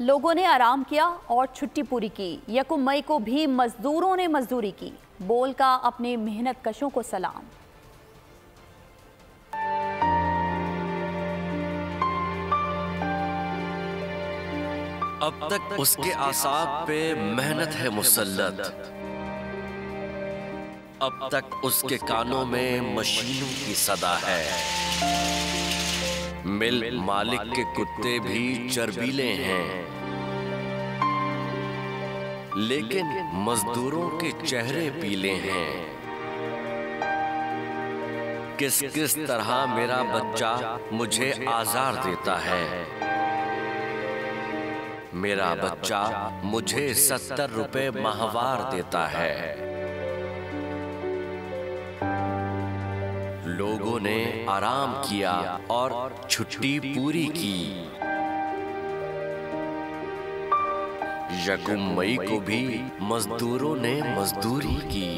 लोगों ने आराम किया और छुट्टी पूरी की। 1 मई को भी मजदूरों ने मजदूरी की। बोल का अपने मेहनत कशों को सलाम। अब तक उसके आसाब पे मेहनत है मुसल्लत, अब तक उसके कानों में मशीनों की सदा है। मिल मालिक के कुत्ते भी चरबीले हैं, लेकिन मजदूरों के चेहरे पीले हैं। किस किस तरह मेरा बच्चा मुझे आज़ार देता है। मेरा बच्चा मुझे 70 रुपए माहवार देता है। लोगों ने आराम किया और छुट्टी पूरी की। 1 मई को भी मजदूरों ने मजदूरी की।